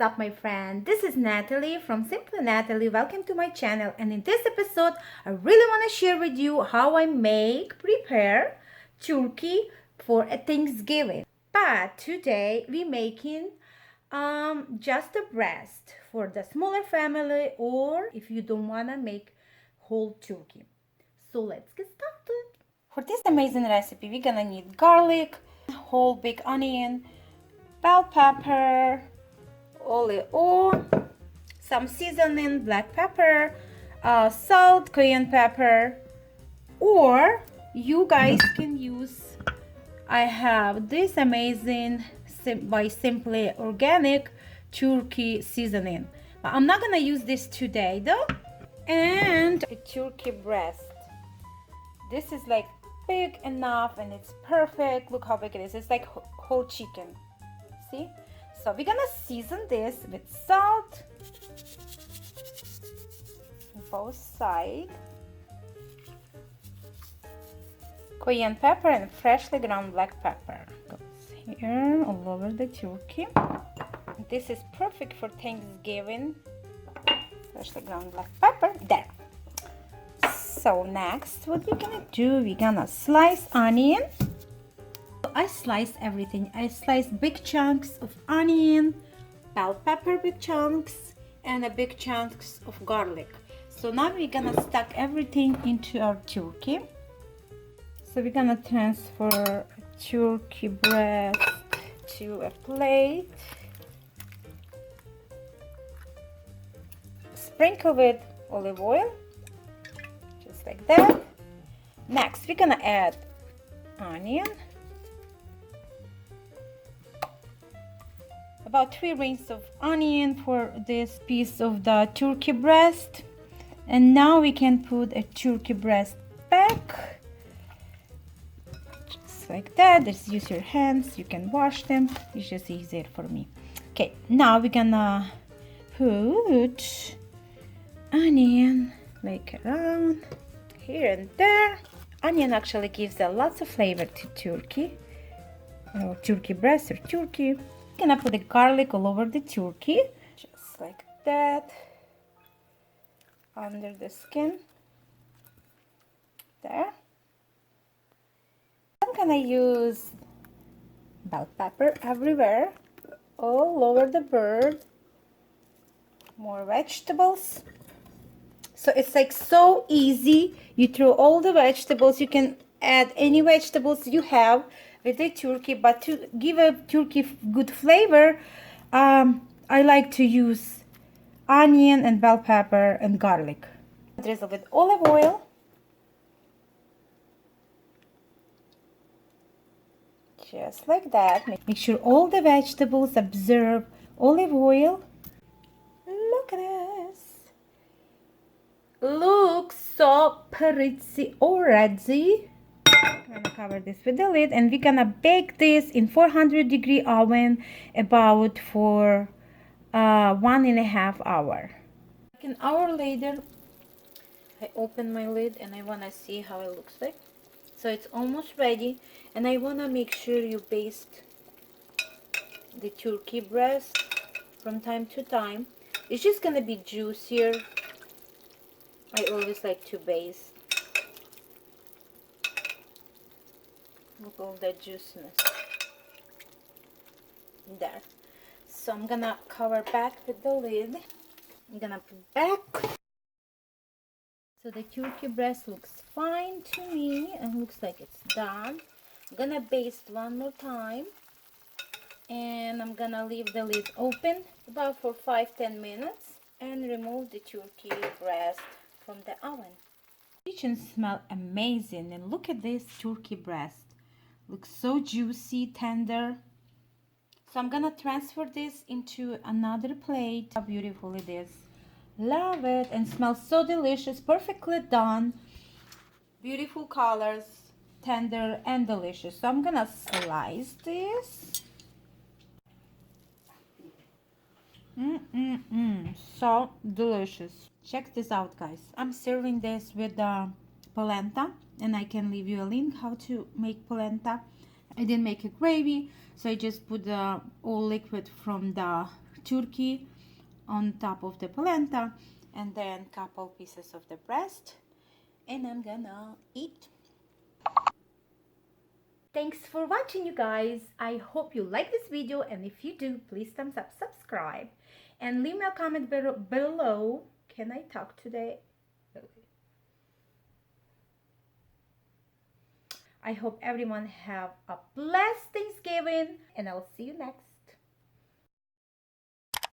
up, my friend? This is Natalie from Simply Natalie. Welcome to my channel, and in this episode I really want to share with you how I prepare turkey for a Thanksgiving. But today we making just a breast for the smaller family, or if you don't want to make whole turkey. So let's get started. For this amazing recipe we're gonna need garlic, whole big onion, bell pepper, olive oil, some seasoning, black pepper, salt, cayenne pepper, or you guys can use, I have this amazing by Simply Organic turkey seasoning, but I'm not gonna use this today though. And a turkey breast. This is like big enough and it's perfect. Look how big it is. It's like whole chicken. See? So we're gonna season this with salt on both sides, cayenne pepper, and freshly ground black pepper. Goes here all over the turkey. This is perfect for Thanksgiving. Freshly ground black pepper. There. So next, what we're gonna do? We're gonna slice onion. I slice everything. I slice big chunks of onion, bell pepper big chunks, and a big chunks of garlic. So now we're gonna stack everything into our turkey. So we're gonna transfer turkey breast to a plate. Sprinkle with olive oil, just like that. Next, we're gonna add onion. About 3 rings of onion for this piece of the turkey breast. And now we can put a turkey breast back, just like that. Just use your hands, you can wash them, it's just easier for me. Okay, now we're gonna put onion like around here and there. Onion actually gives a lots of flavor to turkey, or turkey breast, or turkey. Gonna put the garlic all over the turkey, just like that, under the skin. There. I'm gonna use bell pepper everywhere, all over the bird. More vegetables. So it's like so easy. You throw all the vegetables. You can add any vegetables you have with the turkey, but to give a turkey good flavor, I like to use onion and bell pepper and garlic. Drizzle with olive oil. Just like that. Make sure all the vegetables absorb olive oil. Look at this. Looks so pretty already. I'm gonna cover this with the lid, and we're gonna bake this in 400-degree oven about for 1.5 hours. Like an hour later, I open my lid and I wanna see how it looks like. So it's almost ready, and I wanna make sure you baste the turkey breast from time to time. It's just gonna be juicier. I always like to baste. Look, all that juiciness there. So I'm gonna cover back with the lid. I'm gonna put back. So the turkey breast looks fine to me and looks like it's done. I'm gonna baste one more time, and I'm gonna leave the lid open about for 5-10 minutes and remove the turkey breast from the oven. The kitchen smells amazing, and look at this turkey breast. Looks so juicy, tender. So I'm gonna transfer this into another plate. How beautiful it is. Love it, and smells so delicious. Perfectly done. Beautiful colors, tender and delicious. So I'm gonna slice this. So delicious. Check this out, guys. I'm serving this with polenta, and I can leave you a link how to make polenta. I didn't make a gravy, so I just put the all liquid from the turkey on top of the polenta, and then couple pieces of the breast, and I'm gonna eat. Thanks for watching, you guys. I hope you like this video, and if you do, please thumbs up, subscribe, and leave me a comment below. Can I talk today? I hope everyone have a blessed Thanksgiving, and I'll see you next.